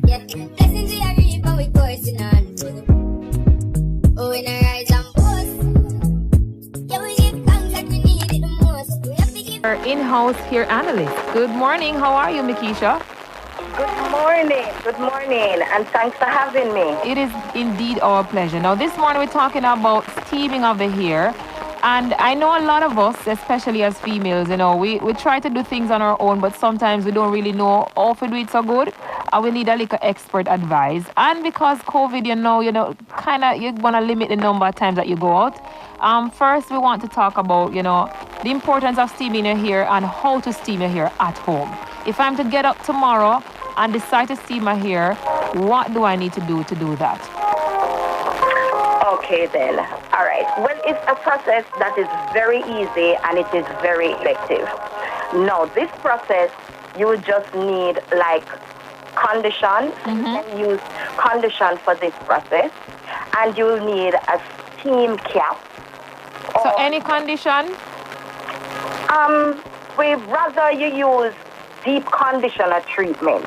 Yeah, blessings we are reaping, we coursing on full. Oh, when I rise and boast, yeah, we give thanks like we need it the most. We have to give Our in-house hair analyst. Good morning. How are you, Mikisha? Good morning, and thanks for having me. It is indeed our pleasure. Now, this morning we're talking about steaming of the hair. And I know a lot of us, especially as females, we try to do things on our own, but sometimes we don't really know how to do it so good. And we need a little expert advice. And because COVID, you're going to limit the number of times that you go out. First, we want to talk about, the importance of steaming your hair and how to steam your hair at home. If I'm to get up tomorrow and decide to steam my hair, what do I need to do that? Okay then. All right. Well, it's a process that is very easy and it is very effective. Now, this process, you just need like condition. You can use condition for this process. And you'll need a steam cap. So any condition? We'd rather you use deep conditioner treatment.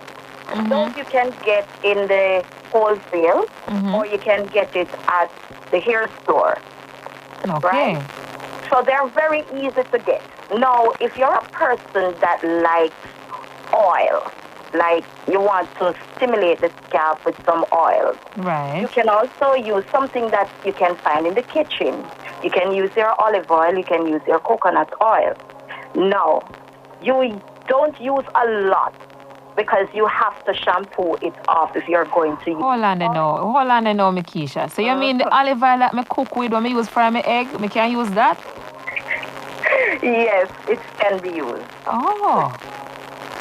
Those you can get in the wholesale or you can get it at the hair store. Okay. Right? So they're very easy to get. Now, if you're a person that likes oil, like you want to stimulate the scalp with some oil, right, you can also use something that you can find in the kitchen. You can use your olive oil, you can use your coconut oil. Now, you don't use a lot because you have to shampoo it off if you're going to use it. Hold on now, Mikisha. So you mean the olive oil that I cook with when I use fry my egg, I can use that? Yes, it can be used. Oh.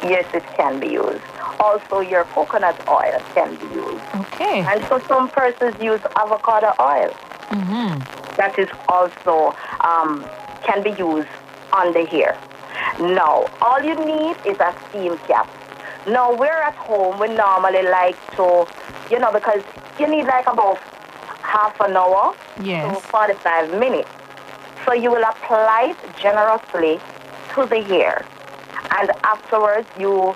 Yes, it can be used. Also, your coconut oil can be used. Okay. And so some persons use avocado oil. That is also can be used on the hair. Now, all you need is a steam cap. Now, we're at home, we normally like to, because you need like about half an hour to 45 minutes. So you will apply it generously to the hair. And afterwards, you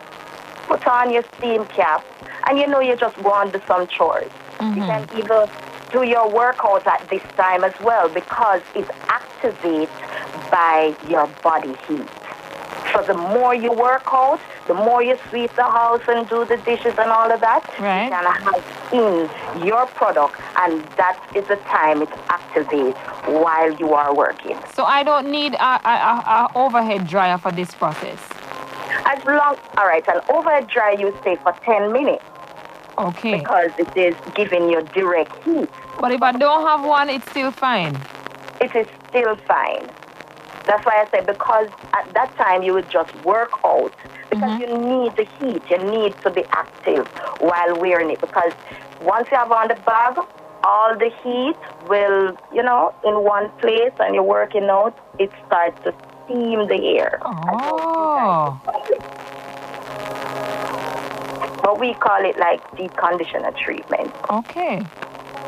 put on your steam cap, and you just go on to some chores. You can either do your workout at this time as well because it activates by your body heat. So the more you work out, the more you sweep the house and do the dishes and all of that, right, you can have in your product, and that is the time it activates while you are working. So I don't need a overhead dryer for this process? All right, an overhead dryer you stay for 10 minutes. Okay. Because it is giving you direct heat. But if I don't have one, it's still fine? It is still fine. That's why I say because at that time you would just work out because you need the heat. You need to be active while wearing it because once you have on the bag, all the heat will, in one place and you're working out, it starts to steam the hair. Oh. But we call it like deep conditioner treatment. Okay.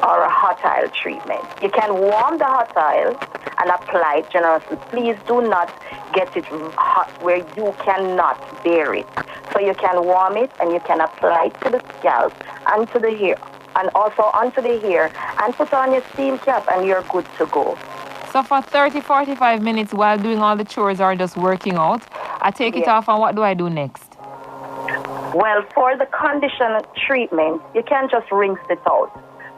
Or a hot oil treatment. You can warm the hot oil and apply it generously. Please do not get it hot where you cannot bear it. So you can warm it and you can apply it to the scalp and to the hair and also onto the hair and put on your steam cap and you're good to go. So for 30-45 minutes while doing all the chores or just working out, I take it off and what do I do next? Well, for the conditioner treatment, you can just rinse it out.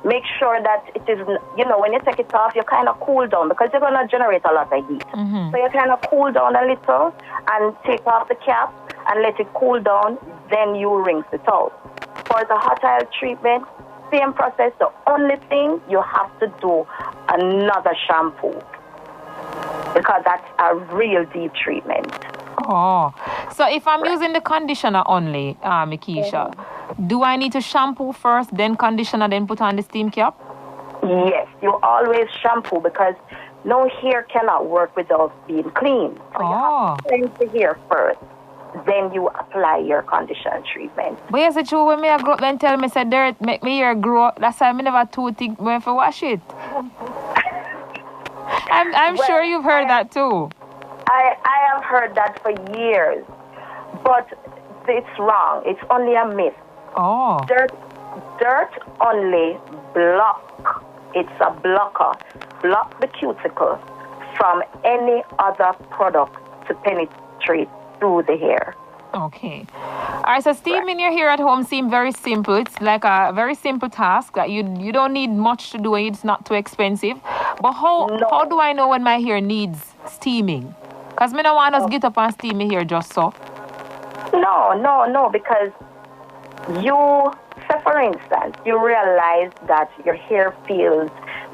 Make sure that it is, when you take it off, you kind of cool down because you're going to generate a lot of heat. So you kind of cool down a little and take off the cap and let it cool down, then you rinse it out. For the hot oil treatment, same process. The only thing, you have to do another shampoo because that's a real deep treatment. Oh, so if I'm using the conditioner only, Mikisha, do I need to shampoo first, then conditioner, then put on the steam cap? Yes, you always shampoo because no hair cannot work without being clean. So you have to cleanse the hair first, then you apply your conditioner treatment. But is it true when I grow up then tell me say dirt make me hair grow? That's why I never too think when to wash it. I'm sure you've heard that too. I have heard that for years, but it's wrong. It's only a myth. Oh. Dirt only block. It's a blocker. Block the cuticle from any other product to penetrate through the hair. Okay. All right, so steaming your hair at home seems very simple. It's like a very simple task that you don't need much to do and it's not too expensive. But how do I know when my hair needs steaming? Because I don't want us get up and steam my hair just so. No, because you, say for instance, you realize that your hair feels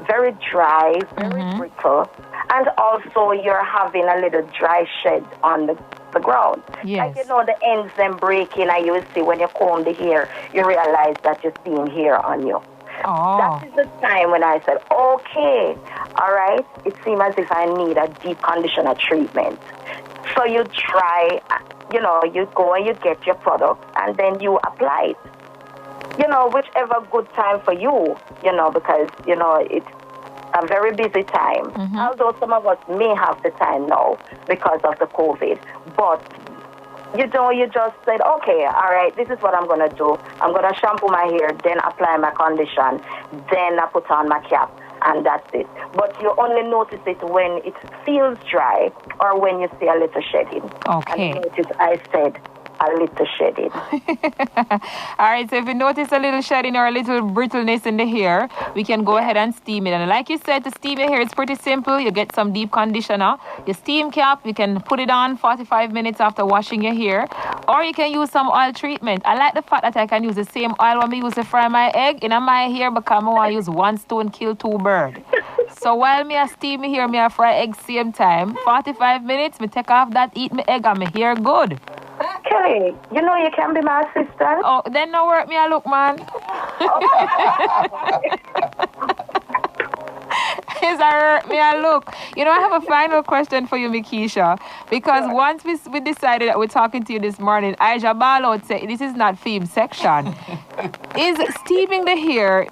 very dry, very brittle, and also you're having a little dry shed on the ground. Yes. Like, the ends then breaking, and you will see when you comb the hair, you realize that you're seeing hair on you. Oh. That is the time when I said, okay, all right, it seems as if I need a deep conditioner treatment. So you try, you go and you get your product, and then you apply it. Whichever good time for you, because, it's a very busy time. Although some of us may have the time now because of the COVID. But, you just said, okay, all right, this is what I'm going to do. I'm going to shampoo my hair, then apply my condition, then I put on my cap, and that's it. But you only notice it when it feels dry or when you see a little shedding. Okay. And notice I said a little shedding. All right, so if you notice a little shedding or a little brittleness in the hair, we can go ahead and steam it. And like you said, to steam your hair, it's pretty simple. You get some deep conditioner, your steam cap, you can put it on 45 minutes after washing your hair, or you can use some oil treatment. I like the fact that I can use the same oil when I use to fry my egg in my hair because I want to use one stone kill two birds. So while me I steam my hair, me I fry egg same time, 45 minutes, me take off that, eat my egg and my hair good. Okay, you can be my assistant. Oh, then no work me I look, man. Is that hurt me I look? I have a final question for you, Mikisha. Because once we decided that we're talking to you this morning, Aisha Barlow said this is not theme section. Is steaming the hair,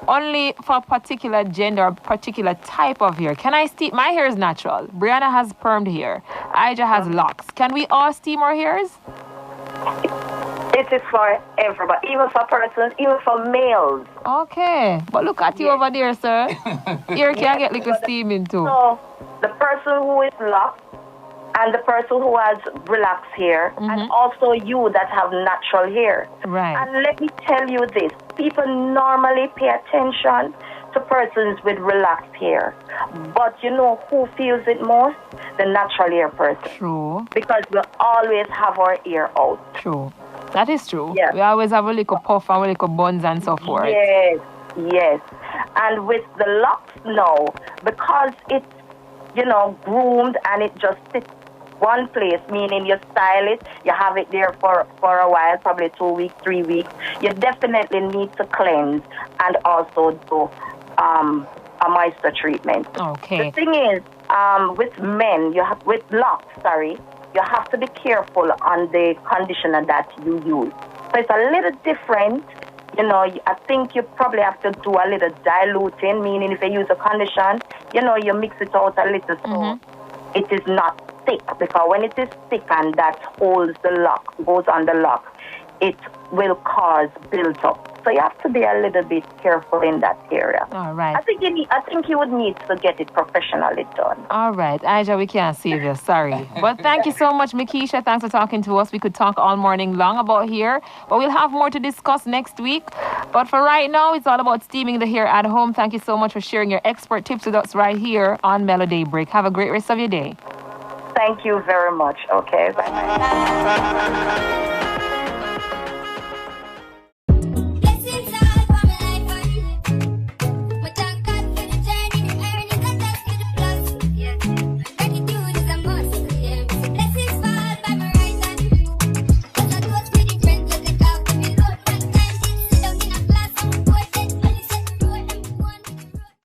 only for a particular gender or particular type of hair? Can I steam? My hair is natural. Brianna has permed hair. Aisha has locks. Can we all steam our hairs? It is for everybody, even for persons, even for males. Okay. But look at you over there, sir. Here can get little steaming too. So, the person who is locked and the person who has relaxed hair, and also you that have natural hair. Right. And let me tell you this, people normally pay attention to persons with relaxed hair. But who feels it most? The natural hair person. True. Because we always have our hair out. True. That is true. Yes. We always have a little puff and a little buns and so forth. Yes. And with the locks now, because it's, groomed and it just sits one place, meaning you style it, you have it there for a while, probably 2 weeks, 3 weeks, you definitely need to cleanse and also do a moisture treatment. Okay. The thing is, with men, with locks, you have to be careful on the conditioner that you use. So it's a little different. I think you probably have to do a little diluting, meaning if you use a conditioner, you mix it out a little so it is not thick. Because when it is thick and that holds the lock, goes on the lock, it will cause build-up. So you have to be a little bit careful in that area. All right. I think you would need to get it professionally done. All right. Aisha, we can't save you. Sorry. But thank you so much, Mikisha. Thanks for talking to us. We could talk all morning long about hair, but we'll have more to discuss next week. But for right now, it's all about steaming the hair at home. Thank you so much for sharing your expert tips with us right here on Mello Daybreak. Have a great rest of your day. Thank you very much. Okay. Bye-bye.